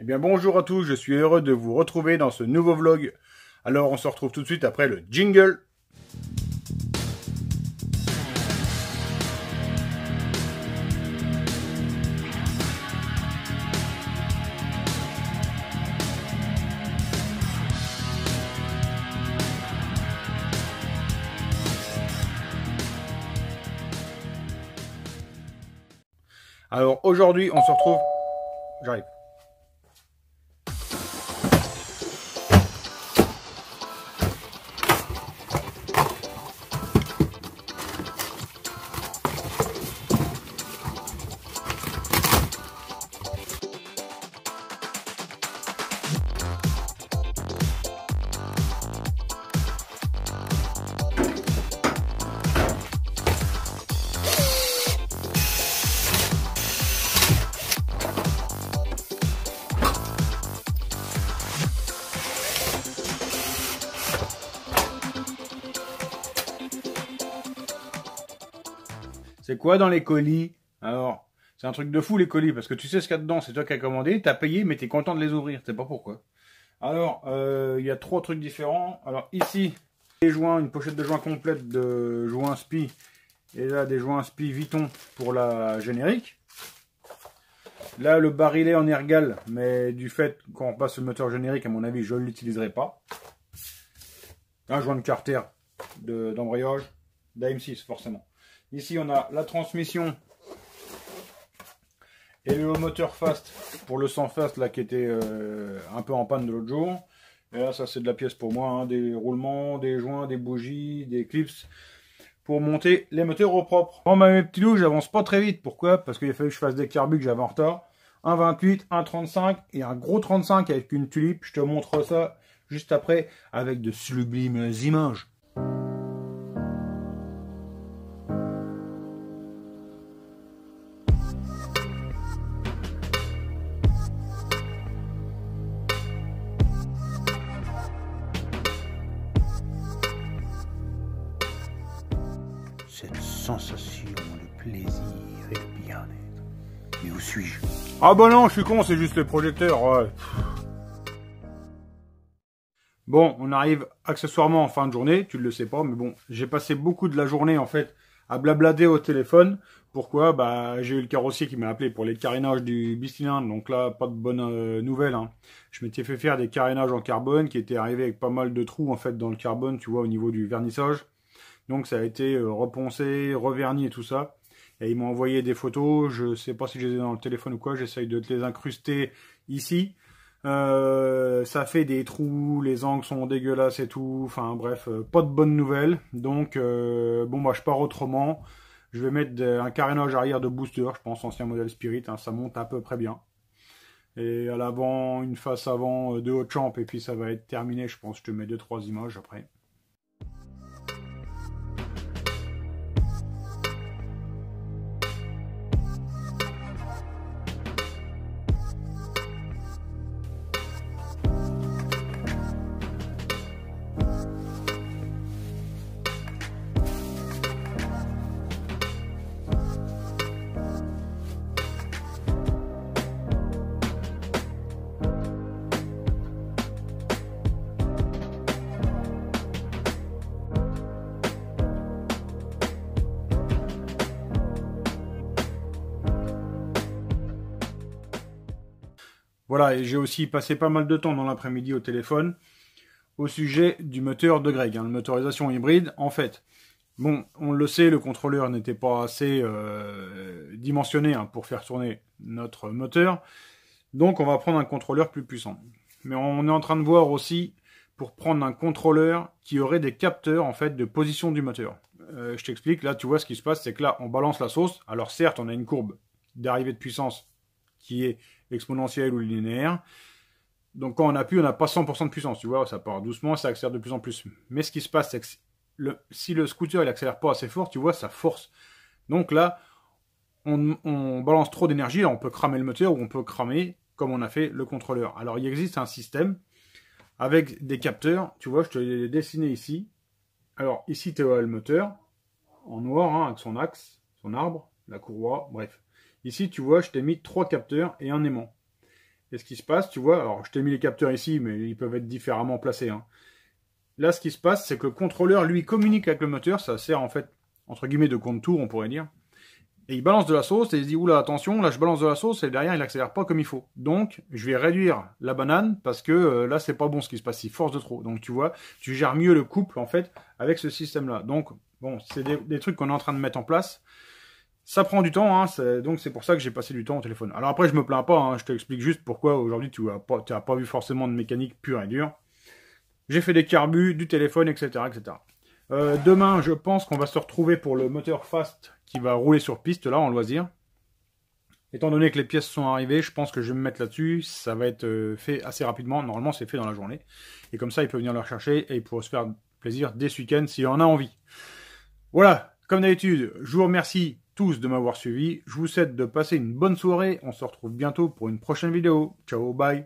Eh bien bonjour à tous, je suis heureux de vous retrouver dans ce nouveau vlog. Alors on se retrouve tout de suite après le jingle. Alors aujourd'hui on se retrouve... J'arrive. C'est quoi dans les colis? Alors, c'est un truc de fou les colis, parce que tu sais ce qu'il y a dedans, c'est toi qui as commandé, t'as payé, mais t'es content de les ouvrir, c'est pas pourquoi. Alors, il y a trois trucs différents. Alors ici, des joints, une pochette de joints complète de joints SPI, et là des joints SPI Viton pour la générique. Là, le barillet en ergal, mais du fait qu'on passe le moteur générique, à mon avis, je ne l'utiliserai pas. Un joint de Carter d'embrayage, d'AM6 forcément. Ici, on a la transmission et le moteur fast pour le 100 fast là qui était un peu en panne de l'autre jour. Et là, ça c'est de la pièce pour moi, hein, des roulements, des joints, des bougies, des clips pour monter les moteurs au propre. Bon, bah, mes petits loups, j'avance pas très vite. Pourquoi? Parce qu'il a fallu que je fasse des carbus que j'avais en retard. Un 28, un 35 et un gros 35 avec une tulipe. Je te montre ça juste après avec de sublimes images. Cette sensation, le plaisir et le bien-être. Mais où suis-je? Ah bah non, je suis con, c'est juste le projecteur. Ouais. Bon, on arrive accessoirement en fin de journée, tu ne le sais pas, mais bon, j'ai passé beaucoup de la journée en fait à blablader au téléphone. Pourquoi? Bah j'ai eu le carrossier qui m'a appelé pour les carénages du Bistilin, donc là pas de bonne nouvelle. Hein. Je m'étais fait faire des carénages en carbone qui étaient arrivés avec pas mal de trous en fait dans le carbone, tu vois, au niveau du vernissage. Donc ça a été reponcé, reverni et tout ça. Et ils m'ont envoyé des photos, je sais pas si je les ai dans le téléphone ou quoi, j'essaye de te les incruster ici. Ça fait des trous, les angles sont dégueulasses et tout, enfin bref, pas de bonnes nouvelles. Donc bon bah je pars autrement. Je vais mettre un carénage arrière de booster, je pense ancien modèle Spirit, hein, ça monte à peu près bien. Et à l'avant, une face avant de haute champ et puis ça va être terminé, je pense. Je te mets 2-3 images après. Voilà, et j'ai aussi passé pas mal de temps dans l'après-midi au téléphone au sujet du moteur de Greg, hein, la motorisation hybride. En fait, bon, on le sait, le contrôleur n'était pas assez dimensionné hein, pour faire tourner notre moteur. Donc on va prendre un contrôleur plus puissant. Mais on est en train de voir aussi pour prendre un contrôleur qui aurait des capteurs en fait de position du moteur. Je t'explique, là tu vois ce qui se passe, c'est que là on balance la sauce. Alors certes on a une courbe d'arrivée de puissance qui est exponentielle ou linéaire. Donc quand on appuie, on n'a pas 100% de puissance, tu vois, ça part doucement, ça accélère de plus en plus. Mais ce qui se passe, c'est que si le scooter il accélère pas assez fort, tu vois, ça force. Donc là, on balance trop d'énergie, on peut cramer le moteur ou on peut cramer comme on a fait le contrôleur. Alors il existe un système avec des capteurs, tu vois, je te l'ai dessiné ici. Alors ici tu as le moteur en noir hein, avec son axe, son arbre, la courroie, bref. Ici tu vois, je t'ai mis 3 capteurs et un aimant. Et ce qui se passe, tu vois, alors je t'ai mis les capteurs ici, mais ils peuvent être différemment placés. Hein. Là, ce qui se passe, c'est que le contrôleur, lui, communique avec le moteur. Ça sert, en fait, entre guillemets, de compte-tour, on pourrait dire. Et il balance de la sauce et il se dit, oula, attention, là, je balance de la sauce et derrière, il accélère pas comme il faut. Donc, je vais réduire la banane parce que là, c'est pas bon ce qui se passe. Il force de trop. Donc, tu vois, tu gères mieux le couple, en fait, avec ce système-là. Donc, bon, c'est des trucs qu'on est en train de mettre en place. Ça prend du temps, hein, donc c'est pour ça que j'ai passé du temps au téléphone. Alors après, je me plains pas, hein, je t'explique juste pourquoi aujourd'hui tu n'as pas vu forcément de mécanique pure et dure. J'ai fait des carbus, du téléphone, etc. etc. Demain, je pense qu'on va se retrouver pour le moteur fast qui va rouler sur piste, là, en loisir. Étant donné que les pièces sont arrivées, je pense que je vais me mettre là-dessus. Ça va être fait assez rapidement. Normalement, c'est fait dans la journée. Et comme ça, il peut venir le rechercher et il pourra se faire plaisir dès ce week-end s'il en a envie. Voilà, comme d'habitude, je vous remercie tous de m'avoir suivi. Je vous souhaite de passer une bonne soirée. On se retrouve bientôt pour une prochaine vidéo. Ciao, bye.